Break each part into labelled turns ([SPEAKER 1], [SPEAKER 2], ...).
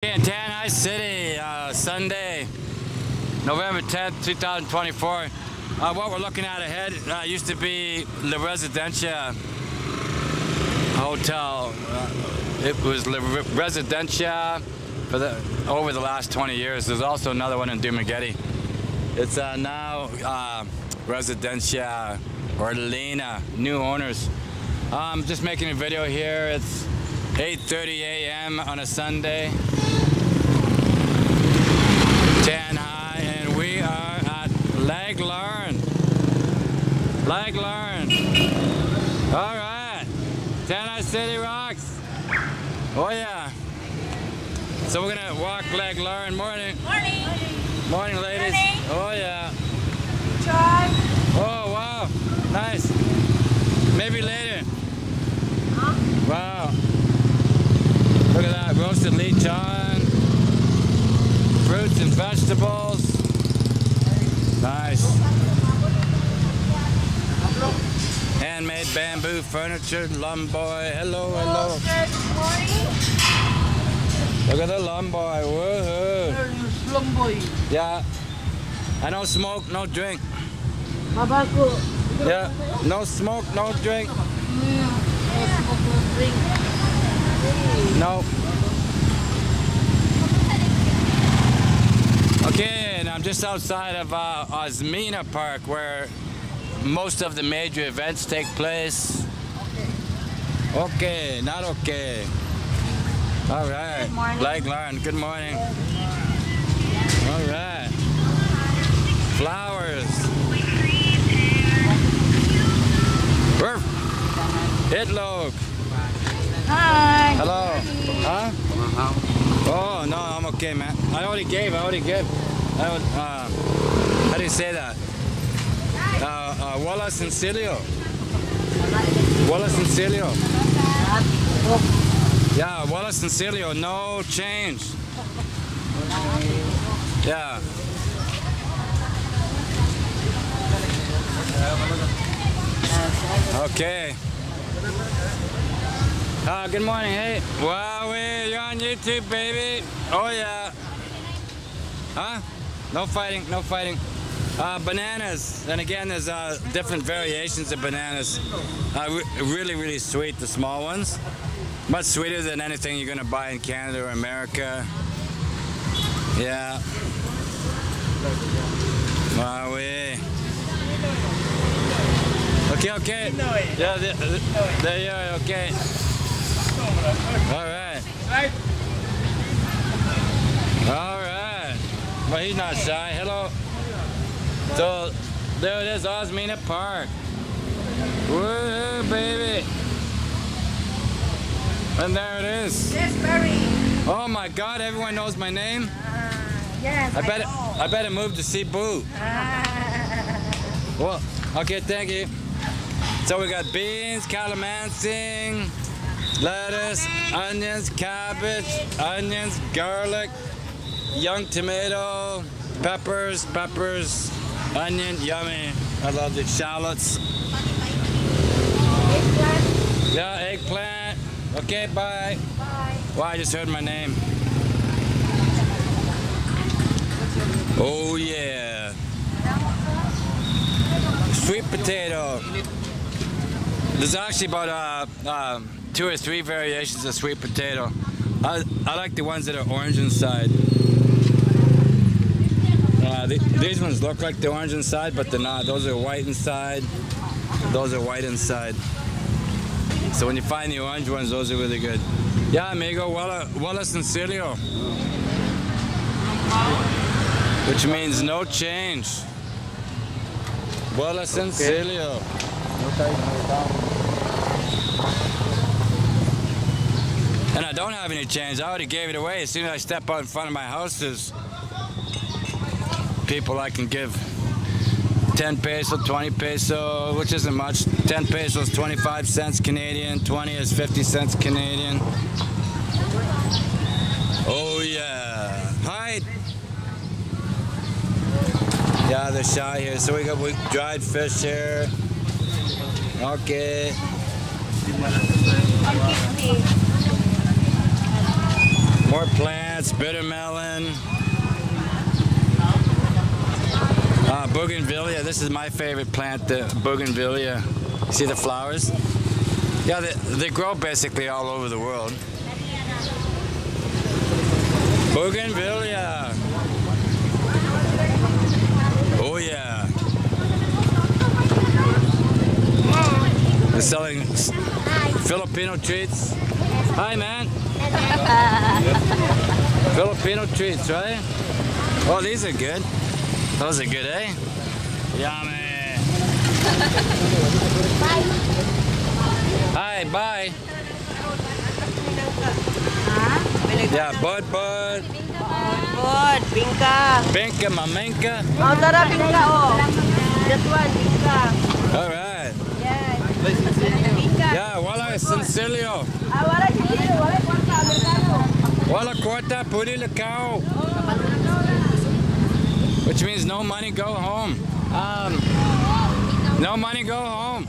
[SPEAKER 1] In Tanjay City, Sunday, November 10th, 2024. What we're looking at ahead used to be the Residencia Hotel. It was the Residencia for over the last 20 years. There's also another one in Dumaguete. It's now Residencia Orderliness, new owners. Just making a video here. It's 8:30 a.m. on a Sunday. Tanjay, and we are at Ladlaren. All right, Tanjay City rocks. Oh yeah. So we're gonna walk Ladlaren. Morning.
[SPEAKER 2] Morning.
[SPEAKER 1] Morning, ladies.
[SPEAKER 2] Morning.
[SPEAKER 1] Oh yeah.
[SPEAKER 2] Try.
[SPEAKER 1] Oh wow, nice. Maybe later.
[SPEAKER 2] Huh?
[SPEAKER 1] Wow. Look at that, roasted lechon, fruits and vegetables. Nice. Handmade bamboo furniture, lumboy. Hello, hello. Look at the lumboy. Woohoo. Yeah. I don't smoke, no drink. Yeah. No smoke, no drink. No. Okay, and I'm just outside of Osmina Park, where most of the major events take place. Okay, not okay. All right.
[SPEAKER 2] Good morning.
[SPEAKER 1] Ladlaren, good morning. All right. Flowers. Hitlook.
[SPEAKER 2] Hi.
[SPEAKER 1] Hello. Huh? Oh, no, I'm okay, man. I already gave. How do you say that? Wallace and Cilio. Wallace and Cilio. Yeah, Wallace and Cilio, no change. Yeah. Okay. Good morning, hey. Wow, you're on YouTube, baby. Oh, yeah. Huh? No fighting, no fighting. Bananas. And again, there's different variations of bananas. Really, really sweet, the small ones. Much sweeter than anything you're going to buy in Canada or America. Yeah. Wow, Okay, okay. Yeah, there you are, okay. All right. All right. Well, he's not shy. Hello. So, there it is, Osmina Park. Woo, baby. And there it is.
[SPEAKER 2] Yes, Barry.
[SPEAKER 1] Oh my God, everyone knows my name?
[SPEAKER 2] Yes,
[SPEAKER 1] I better move to Cebu. Well, okay, thank you. So we got beans, calamansi, lettuce, onions, cabbage, onions, garlic, young tomato, peppers, onion, yummy. I love the shallots.
[SPEAKER 2] Eggplant.
[SPEAKER 1] Yeah, eggplant. Okay, bye.
[SPEAKER 2] Bye.
[SPEAKER 1] Wow, I just heard my name. Oh yeah. Sweet potato. There's actually about 2 or 3 variations of sweet potato. I like the ones that are orange inside. These ones look like the orange inside, but they're not. Those are white inside. Those are white inside. So when you find the orange ones, those are really good. Yeah, amigo, Wallace and Cilio. Which means no change. Wallace and Cilio. And I don't have any change. I already gave it away. As soon as I step out in front of my house, there's people I can give 10 peso, 20 peso, which isn't much. 10 pesos, 25 cents Canadian. 20 is 50 cents Canadian. Oh yeah. Hi. Yeah, they're shy here. So we got dried fish here. Okay. More plants, bitter melon. Bougainvillea. This is my favorite plant, the bougainvillea. See the flowers? Yeah, they grow basically all over the world. Bougainvillea. Oh yeah. They're selling Filipino treats. Hi man. Filipino treats, right? Oh, these are good. Those are good, eh? Yummy. Hi, bye. Yeah, bud.
[SPEAKER 2] Bud, Binka.
[SPEAKER 1] Binka, maminka.
[SPEAKER 2] Oh, tara, Binka, oh. That one, Binka.
[SPEAKER 1] All right.
[SPEAKER 2] Yes. Binka.
[SPEAKER 1] Yeah, wala sencillo.
[SPEAKER 2] Wala Sencillo, wala kwarta, Amerikano.
[SPEAKER 1] Wala quarta, puri lakaw. Which means no money, go home. No money, go home.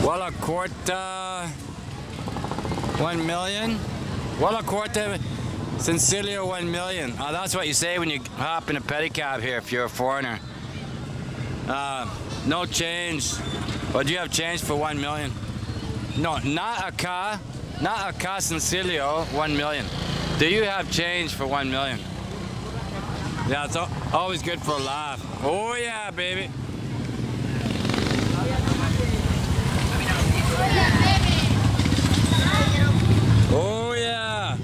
[SPEAKER 1] Wala quarta, 1 million. Wala quarta, sencillo 1 million. That's what you say when you hop in a pedicab here if you're a foreigner. No change. Well, do you have change for 1 million? No, not a car sencillo 1 million. Do you have change for 1 million? Yeah, it's always good for a laugh. Oh yeah, baby. Oh yeah.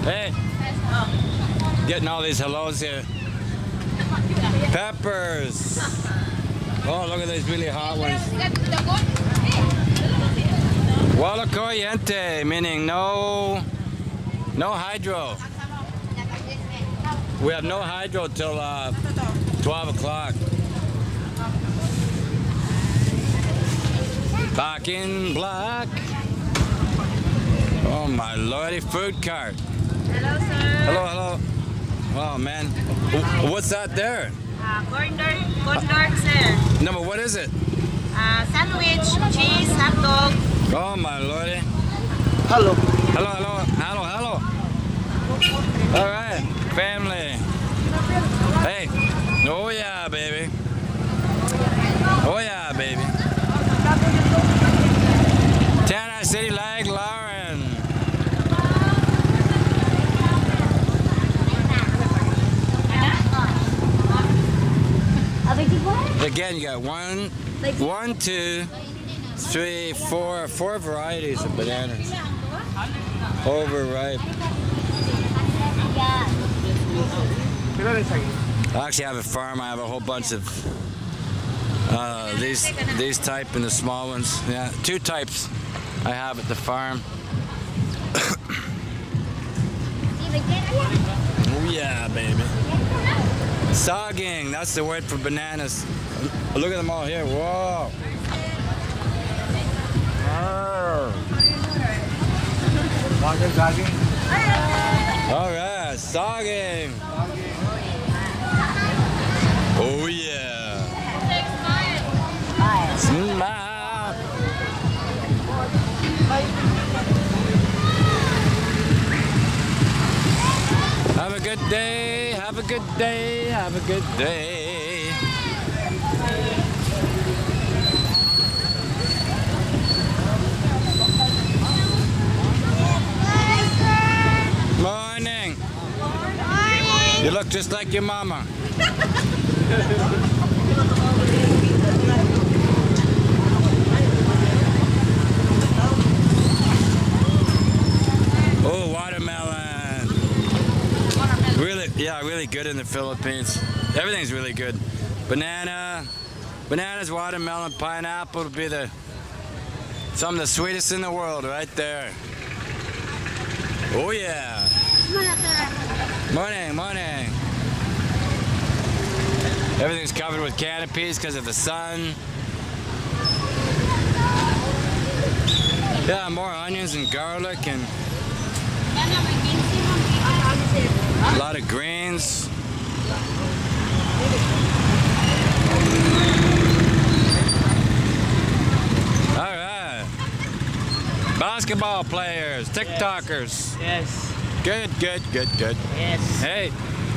[SPEAKER 1] Hey, getting all these hellos here. Peppers. Oh, look at these really hot ones. Wala corriente, meaning no hydro. We have no hydro till 12 o'clock. Back in black. Oh my lordy, food cart.
[SPEAKER 2] Hello, sir.
[SPEAKER 1] Hello. Oh man, what's that there?
[SPEAKER 2] Corn dog, sir.
[SPEAKER 1] No, but what is it?
[SPEAKER 2] Sandwich, cheese, hot dog.
[SPEAKER 1] Oh my lordy.
[SPEAKER 3] Hello.
[SPEAKER 1] Hello. All right, family. Hey. Oh yeah, baby. Oh yeah, baby. Tanjay City, Ladlaren. Again, you got one, two, three, four varieties of bananas. Overripe. I actually have a farm. I have a whole bunch of these type and the small ones. Yeah, 2 types I have at the farm. Oh yeah, baby. Sogging, that's the word for bananas. Look at them all here. Whoa. All right, sogging. Oh yeah. Smile. Have a good day. Have a good day. Have a good day. Morning. You look just like your mama. Oh, watermelon. Really good in the Philippines. Everything's really good. Bananas, watermelon, pineapple would be some of the sweetest in the world right there. Oh yeah. Morning. Everything's covered with canopies because of the sun. Yeah, more onions and garlic and a lot of greens. All right. Basketball players, TikTokers.
[SPEAKER 3] Yes.
[SPEAKER 1] Good.
[SPEAKER 3] Yes.
[SPEAKER 1] Hey.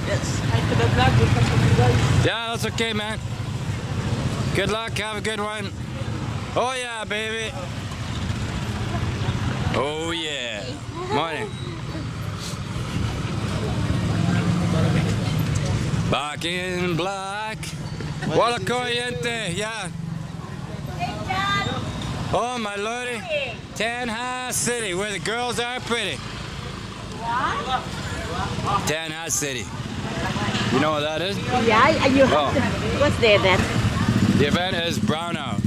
[SPEAKER 3] Yes. Hi to the vlog. Welcome to you guys.
[SPEAKER 1] Yeah, that's okay, man. Good luck. Have a good one. Oh, yeah, baby. Oh, yeah. Morning. Back in black. Wala corriente, yeah. Oh, my lordy. Tanjay City, where the girls are pretty.
[SPEAKER 2] What?
[SPEAKER 1] Tanjay City. You know what that is?
[SPEAKER 2] Yeah, you have to. What's the event?
[SPEAKER 1] The event is brownout.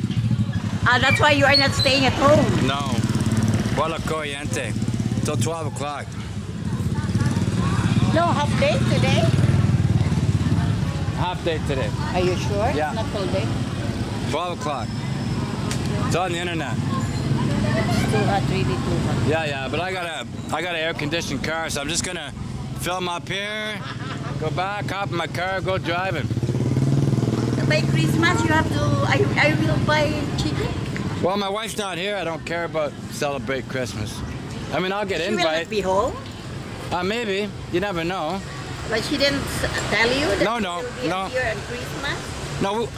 [SPEAKER 2] That's why you are not staying at home.
[SPEAKER 1] No. Wala corriente. Till 12 o'clock.
[SPEAKER 2] No, half day today?
[SPEAKER 1] Half day today.
[SPEAKER 2] Are you sure?
[SPEAKER 1] Yeah.
[SPEAKER 2] Not full day?
[SPEAKER 1] 12 o'clock. It's on the internet.
[SPEAKER 2] It's too hot, really too hot.
[SPEAKER 1] Yeah, but I got an air-conditioned car, so I'm just gonna film up here, go back, hop in my car, go driving.
[SPEAKER 2] By Christmas, you have to. I will buy chicken.
[SPEAKER 1] Well, my wife's not here. I don't care about celebrate Christmas. I mean, I'll get
[SPEAKER 2] She will
[SPEAKER 1] invite.
[SPEAKER 2] not be home.
[SPEAKER 1] Maybe. You never know.
[SPEAKER 2] But she didn't tell you that
[SPEAKER 1] No,
[SPEAKER 2] she will be
[SPEAKER 1] no.
[SPEAKER 2] here on Christmas?
[SPEAKER 1] No,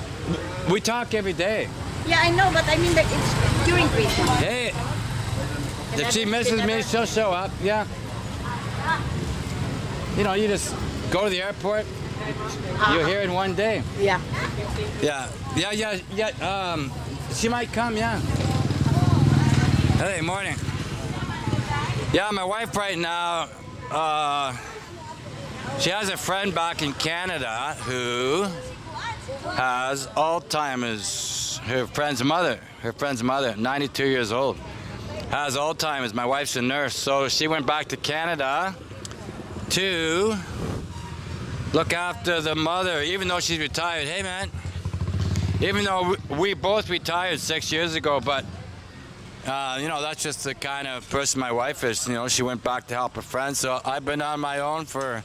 [SPEAKER 1] we talk every day.
[SPEAKER 2] Yeah, I know, but I mean that it's during Christmas.
[SPEAKER 1] Hey, if she misses me, she'll show up. Yeah. You know, you just go to the airport. You're here in one day.
[SPEAKER 2] Yeah.
[SPEAKER 1] Yeah. She might come. Yeah. Hey, morning. Yeah, my wife right now. She has a friend back in Canada who has Alzheimer's. Her friend's mother, 92 years old, has Alzheimer's. My wife's a nurse, so she went back to Canada to look after the mother, even though she's retired. Hey, man, even though we both retired 6 years ago, but you know, that's just the kind of person my wife is. You know, she went back to help her friend, so I've been on my own for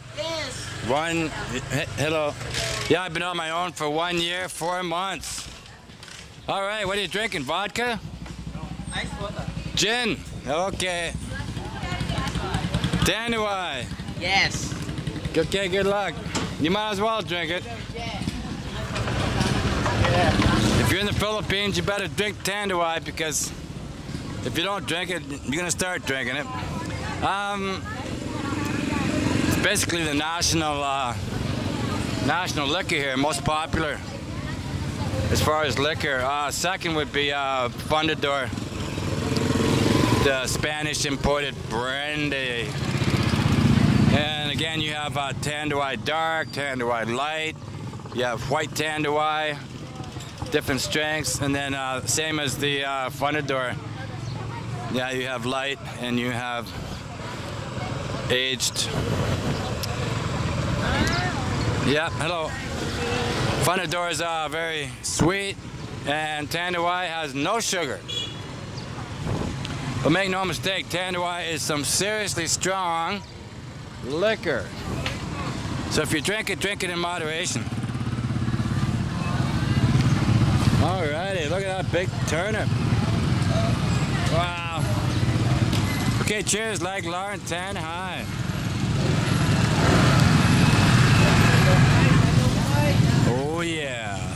[SPEAKER 1] hello. Yeah, I've been on my own for 1 year, 4 months. All right, what are you drinking? Vodka?
[SPEAKER 3] No. Ice water.
[SPEAKER 1] Gin. Okay. Tanjay.
[SPEAKER 3] Yes.
[SPEAKER 1] Okay, good luck. You might as well drink it. If you're in the Philippines, you better drink Tanjay, because if you don't drink it, you're gonna start drinking it. It's basically the national liquor here, most popular as far as liquor. Second would be Fundador, the Spanish imported brandy. And again, you have Tanjay Dark, Tanjay Light. You have white Tanjay, different strengths, and then same as the Fundador. Yeah, you have light and you have aged. Yeah, hello. Fundador is very sweet, and Tanjay has no sugar. But make no mistake, Tanjay is some seriously strong liquor. So if you drink it in moderation. Alrighty, look at that big turnip. Wow. Okay, cheers, Ladlaren, Tanjay. Oh yeah.